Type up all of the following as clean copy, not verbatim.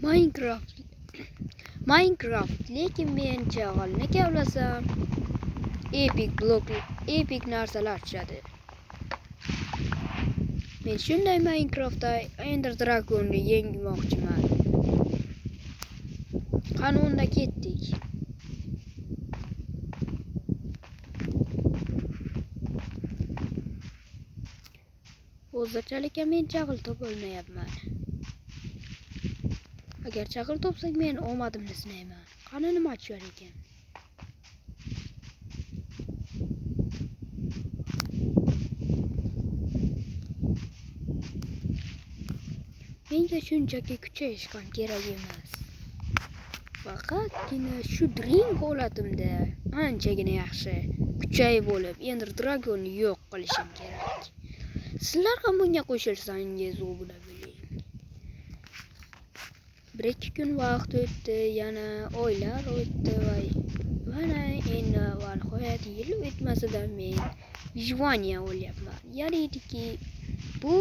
Minecraft. Lekin men chag'alni kavlasam, epic narsalar tushadi. Men shunday Minecraftda Ender Dragonni yengmoqchiman. Qanunda ketdik. Hozirchalik men chag'al topolmayapman. Agar chag'al topsak, men omadimni sinayman. Qani nima tushar ekan? Menga shunchaki kuchayish ham kerak emas. Faqatgina shu drink holatimda anchagina yaxshi kuchayib olib, Ender Dragonni yo'q qilishim kerak. Sizlar ham bunga qo'shilsangiz u bilan bo'ling. 1-2 kun vaqt o'tdi, yana oylar o'tdi va mana endi nihoyat yil o'tmasida men Vijvaniya olyapman. Ya'niki bu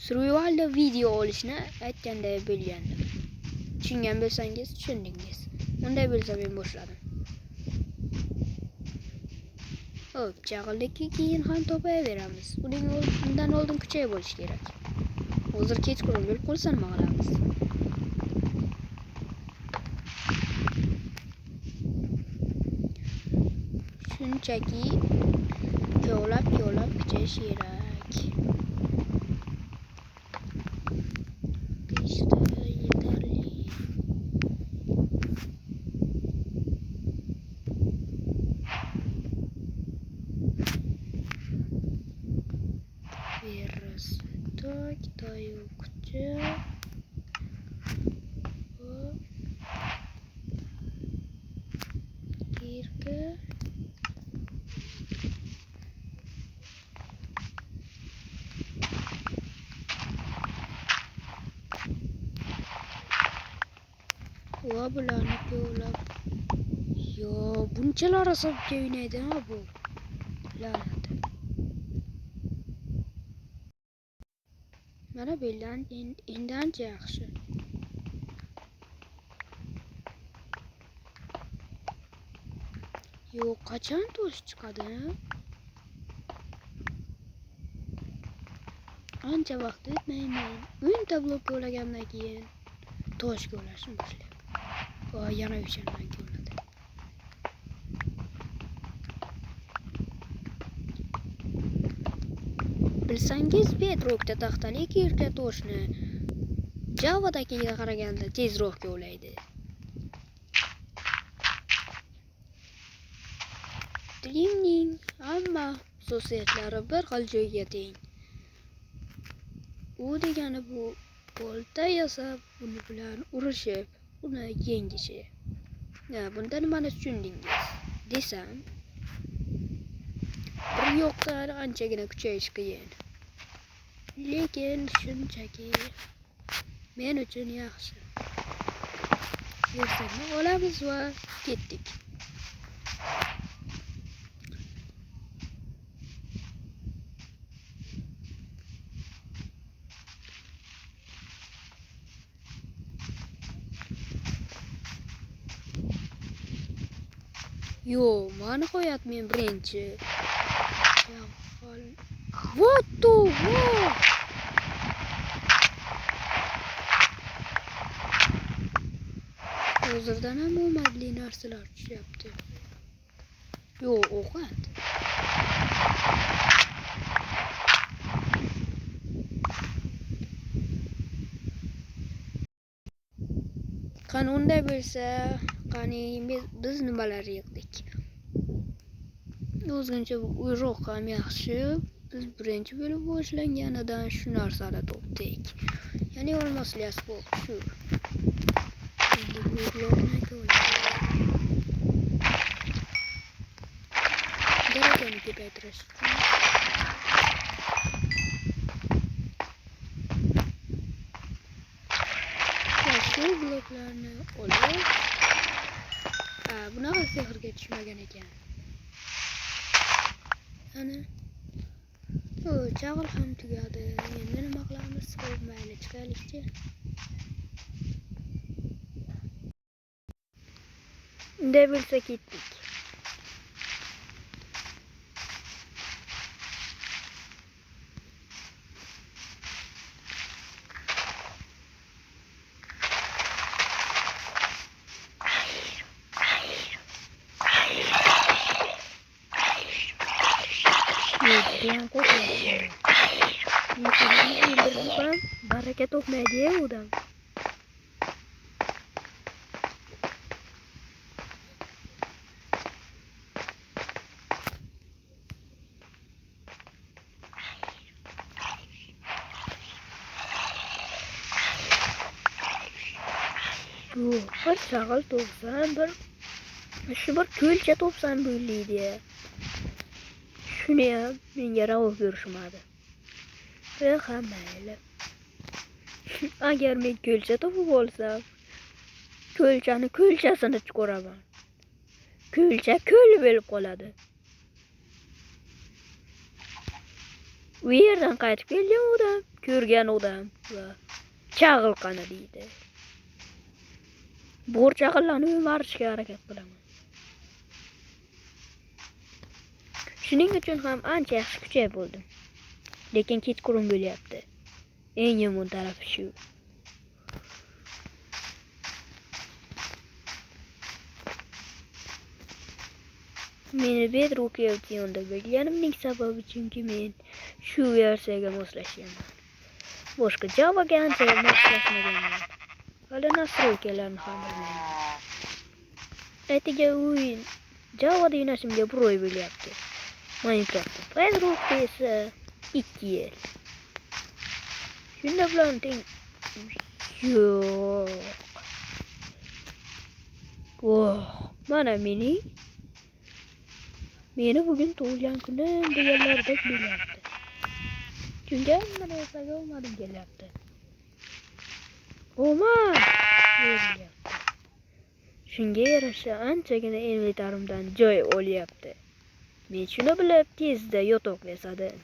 survivalda video olishni aytganday bo'lgandim. Tushungan bo'lsangiz tushundingiz. Unday bo'lsa men boshladim. Xo'p, chag'allikka keyin ham topaveramiz. Undan oldin kuchayib bo'lish kerak. Hozir kechqurun bo'lib qolsa nima qilamiz? Shunchaki kovlab kuchayish kerak. İşte yeterli. Biraz da yokça. Kirke. Bularni kovlab. Yo, bunchalar asabga o'ynaydi ha bu. La'nat. Mana bundan endi ancha yaxshi. Yo, qachon tosh chiqadi? Ancha vaqt o'tmayman. 10 ta blok kovlagandan keyin tosh kovlashni boshlayman. Yana o'shandan ko'rinadi. Bilsangiz, Bedrockda taxtali kirka toshni Java'dagiga qaraganda tezroq kovlaydi. Dreamning hamma xususiyatlari bir xil joyga teng. U degani bu bolta yasab, uni bilan urishib uni yengishi. Bunda nimani tushundingiz desam, bir yoqdan anchagina kuchayish qiyin. Lekin shunchaki men uchun yaxshi. Versani olamiz va ketdik. Yo, mana nihoyat men birinchi. What the fuck? Hozirdan ham omadli narsalar tushyapti. Yo, ovqat. Qani unday bo'lsa, qani biz nimalar yig'dik? O'zguncha uyg'oq ham yaxshi. Biz birinchi bo'lib boshlanganidan shu narsani topdik. Ya'ni olmosli asbob shu. Endi bu blokni darajani ko'paytirish uchun shu bloklarni olib, bunaqa sehrga tushmagan ekan. Ana chag'al ham tugadi. Endi nima qilamiz? Mayli, chiqaylikchi. Unda bo'lsa ketdik. Bilan qo'rqyapman. Ham baraka topmaydi-ya odam. Bir chag'al topsam, bir ko'lcha topsam bo'lmaydi. Shuni ham menga ravo ko'rishmadi. Ham mayli. Agar men ko'lcha topib olsam, ko'lchasini chiqaraman. Ko'lcha ko'l bo'lib qoladi. U yerdan qaytib kelgan odam, ko'rgan odam va chag'al qani deydi. Bor chag'allarni o'marishga harakat qilaman. Shuning uchun ham ancha yaxshi kuchayib bo'ldim. Lekin kechqurun bo'lyapti. Eng yomon tarafi shu. Meni Bedrock Evolution'da bilganimning sababi chunki men shu versiyaga moslashganman. Boshqa Javaga ancha moslashmaganman. Hali nastroykalarni ham bilmayman. Aytiga o'yin Javada o'ynashimga bir oy bo'lyapti. Minecraft Bedrockda esa 2 yil. Shunda bilan teng yo'q. Mana meni bugun tug'ilgan kunim deganlardek bo'lyapti. Chunki hamma narsaga omadim kelyapti. Shunga yarasha anchagina inventarimdan joy olyapti. Men shuni bilib tezda yotoq yasadim.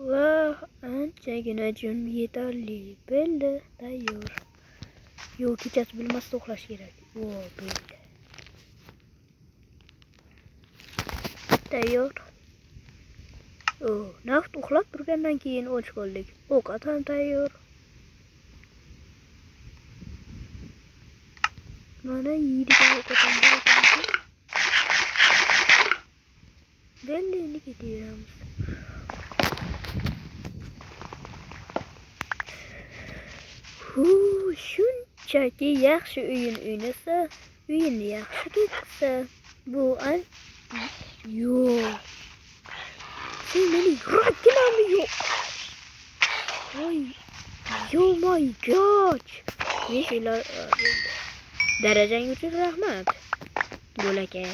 Va anchagina jun yetarli bo'ldi, tayyor. Yo'q, kechasi bilmasdan uxlash kerak. Bo'ldi. Tayyor. Naft uxlab turgandan keyin och qoldik. Ovqat ham tayyor. Mana yeydigan ovqatim bor. Bo'ldi, endi ketaveramiz. Shunchaki yaxshi o'yin o'ynasa, o'yinni yaxshi ketsa, bu yo'q. Sen meni yurakginamni yo'q. Oh my god. Nesilar darajang uchun rahmat. Bo'lakay.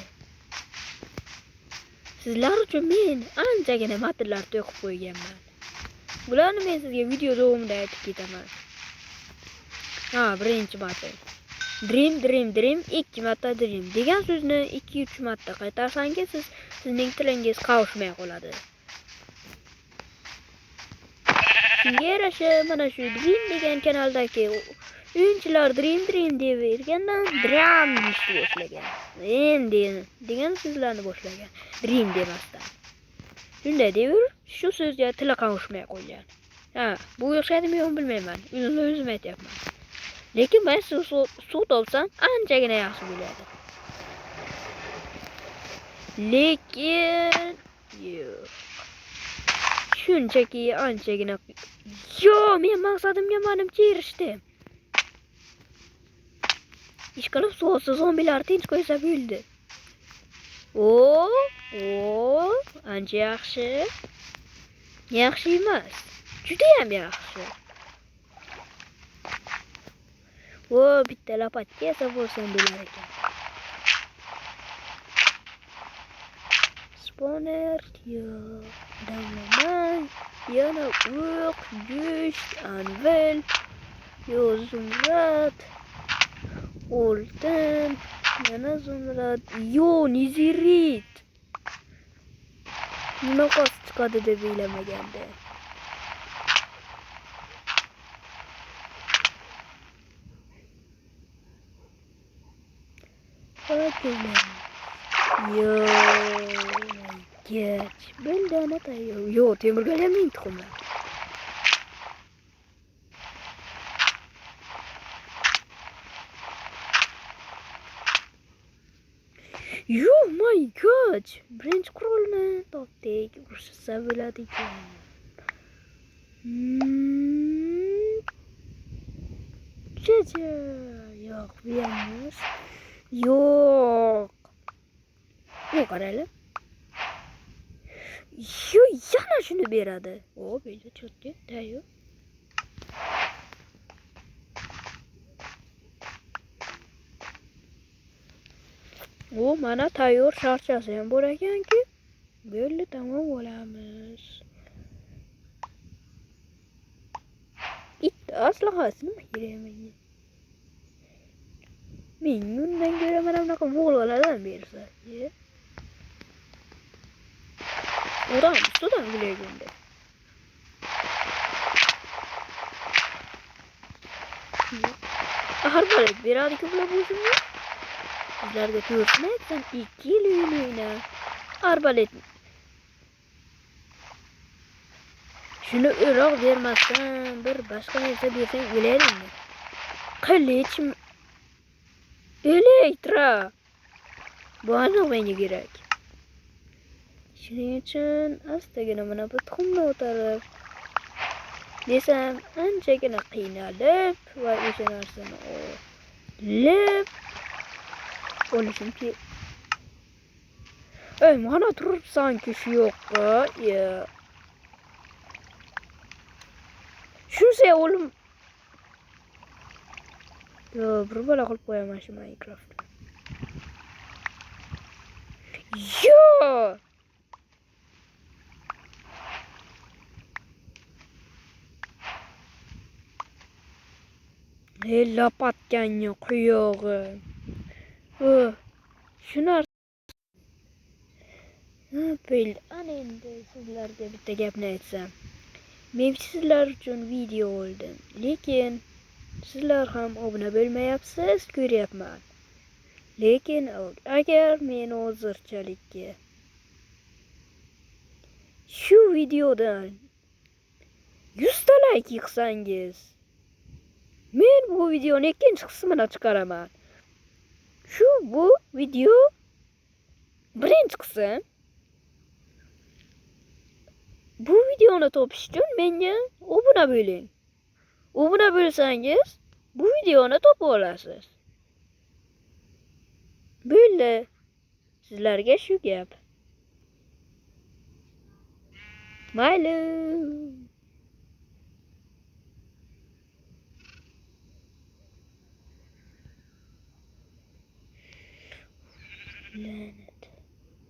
Sizlar uchun men anchagina matnlar to'qib qo'yganman. Bularni men sizga video davomida aytib ketaman. Birinchi matn. Dream, 2 marta dream degan so'zni 2-3 marta qaytarsangiz sizning tilingiz qovushmay qoladi. Shunga yarasha mana shu Dream degan kanaldagi o'yinchilar Dream deyavergandan Dram deyishni boshlagan. Endi degan so'zlarni boshlagan. Dream demasdan. Shunday deyver, shu so'zga tili qovushmay qolgan. Bu o'xshadimi yo'q bilmayman. O'zim aytyapman. Lekin men suv topsam anchagina yaxshi bo'ladi. Lekin yo'q. Shunchaki anchagina men maqsadimga menimcha erishdim. Ishqilib suvsiz zombilar tinch qo'ysa bo'ldi. Ancha yaxshi. Yaxshi emas. Juda ham yaxshi. Bitta lapatga esa bo'lsam bo'lar ekan. Spawner yo'q. Damlamay, yana o'q, go'sht, anvil, zumrad, oltin, yana zumrad, nizirit. Nima qos chiqadi deb o'ylamagandim. Bakalım. Yo, geç. Ben de anlatayım. Yo, Temur Galem'in tuhumu. Yo, my god. Birinchi qurolni topdik. Urushsa bo'ladi ekan. Caca. Yo'q, bu emas. Yo'q. Bu qaraylar. Yo, yana shuni beradi. O, böyle chotga tayyor. O, mana tayyor sharchasi ham bor ekanki. Böyle tamam bo'lamiz. Bitta aslahasini bermayman. Men undan ko'ra mana bunaqa Volgalardan bersa. Odam ustidan gülegunda. Arbalet beradi-ku bular bo'shimni. Sizlarga ko'rsam aytsam 2 yil o'yna. Arbalet. Shuni o'roq bermasdan bir boshqa narsa bersang o'laringmi? Qilich, elektro. Bu aniq menga kerak. Shuning uchun astagina mana bu tuxumni o'tarib desam anchagina qiynalib va o'sha narsani olib olishim kerak. Ey, mana turibsan-ku shu yoqqa. Shunsa o'lim. Yo, bir bala qilib qo'yaman shu Minecraft. Yo! Lapatganga quyog'i. Shu narsa. Ana endi sizlarga bitta gapni aytsam. Men sizlar uchun video oldim. Lekin sizlar ham obuna bo'lmayapsiz, ko'ryapman. Lekin agar men hozirchalikka shu videodan 100 ta like yig'sangiz, men bu videoni ikkinchi qismini chiqaraman. Bu video birinchi qism. Bu videoni topish uchun menga obuna bo'ling. Obuna bo'lsangiz, bu videoni topib olasiz. Bo'ldi. Sizlarga shu gap. Mayli.